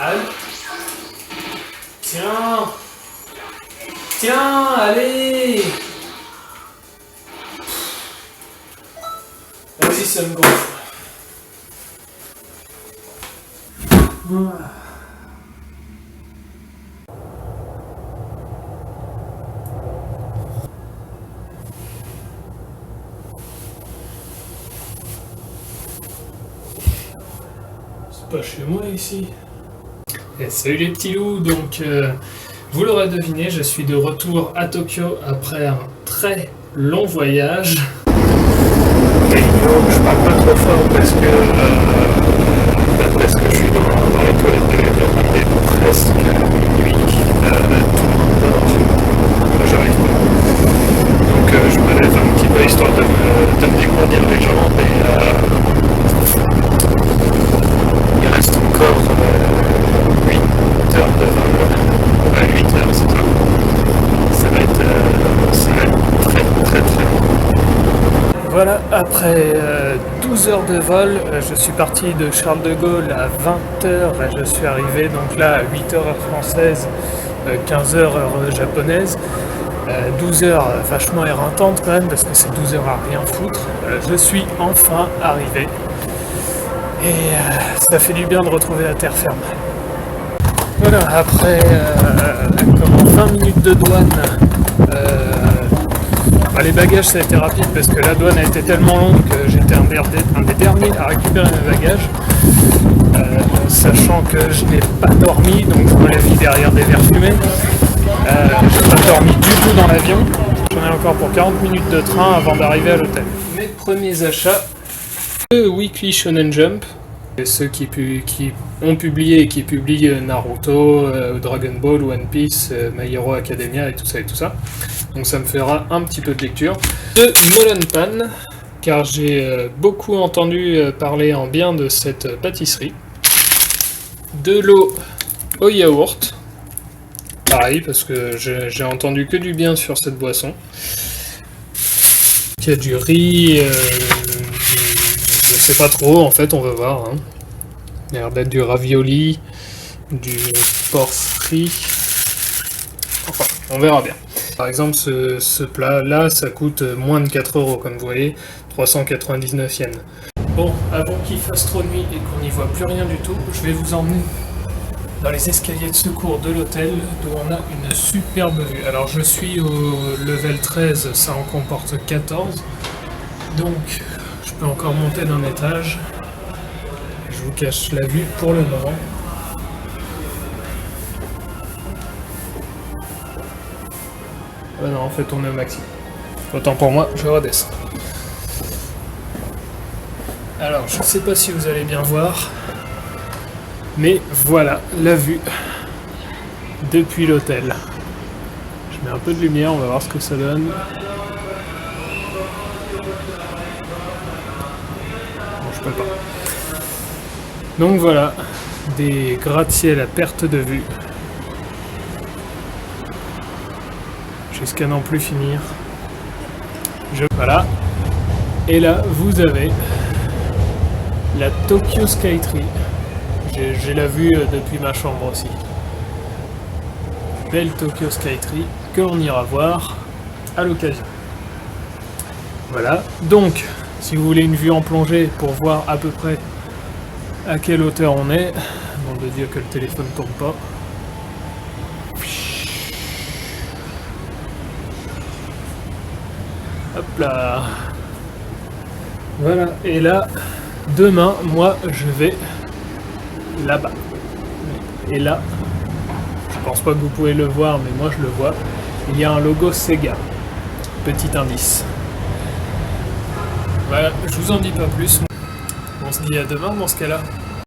Aïe. Tiens. Tiens, allez. Vas-y, ça me gonfle. C'est pas chez moi ici. Et salut les petits loups, donc vous l'aurez deviné, je suis de retour à Tokyo après un très long voyage. Et je parle pas trop fort parce que je suis dans les toilettes de l'avion, il est presque minuit, tout le monde dort, moi j'arrive pas. Donc je me lève un petit peu histoire de me dégourdir les jambes et il reste encore 8 heures de vol. 8 heures c'est ça. Ça va être très long. Voilà, après 12 heures de vol, je suis parti de Charles de Gaulle à 20h et je suis arrivé donc là à 8h heure française, 15h heure japonaise. 12 heures vachement éreintantes quand même parce que c'est 12 heures à rien foutre. Je suis enfin arrivé et ça fait du bien de retrouver la terre ferme. Voilà, après 20 minutes de douane, les bagages ça a été rapide parce que la douane a été tellement longue que j'étais un des derniers à récupérer mes bagages, sachant que je n'ai pas dormi, donc je me l'ai mis derrière des verres fumés. J'ai pas dormi du tout dans l'avion, j'en ai encore pour 40 minutes de train avant d'arriver à l'hôtel. Mes premiers achats, le Weekly Shonen Jump, ceux qui ont publié et qui publient Naruto, Dragon Ball, One Piece, My Hero Academia et tout ça. Donc ça me fera un petit peu de lecture. De Melon Pan, car j'ai beaucoup entendu parler en bien de cette pâtisserie. De l'eau au yaourt, pareil parce que j'ai entendu que du bien sur cette boisson. Il y a du riz, je sais pas trop en fait, on va voir. Hein. Il a l'air d'être du ravioli, du porc frit. Enfin, on verra bien. Par exemple, ce plat-là, ça coûte moins de 4 € comme vous voyez, 399 yens. Bon, avant qu'il fasse trop nuit et qu'on n'y voit plus rien du tout, je vais vous emmener dans les escaliers de secours de l'hôtel, d'où on a une superbe vue. Alors je suis au level 13, ça en comporte 14, donc je peux encore monter d'un étage. Je vous cache la vue pour le moment. Non, en fait on est au maxi. Autant pour moi, je redescends. Alors, je ne sais pas si vous allez bien voir, mais voilà la vue depuis l'hôtel. Je mets un peu de lumière, on va voir ce que ça donne. Bon, je peux pas. Donc voilà, des gratte-ciel à perte de vue. Jusqu'à n'en plus finir. Voilà. Et là, vous avez la Tokyo Skytree. J'ai la vue depuis ma chambre aussi. Belle Tokyo Skytree que l'on ira voir à l'occasion. Voilà. Donc, si vous voulez une vue en plongée pour voir à peu près à quelle hauteur on est, bon de Dieu que le téléphone tourne pas. Hop là. Voilà, et là, demain, moi, je vais là-bas. Et là, je pense pas que vous pouvez le voir, mais moi je le vois. Il y a un logo Sega. Petit indice. Voilà, je vous en dis pas plus. On se dit à demain dans ce cas-là.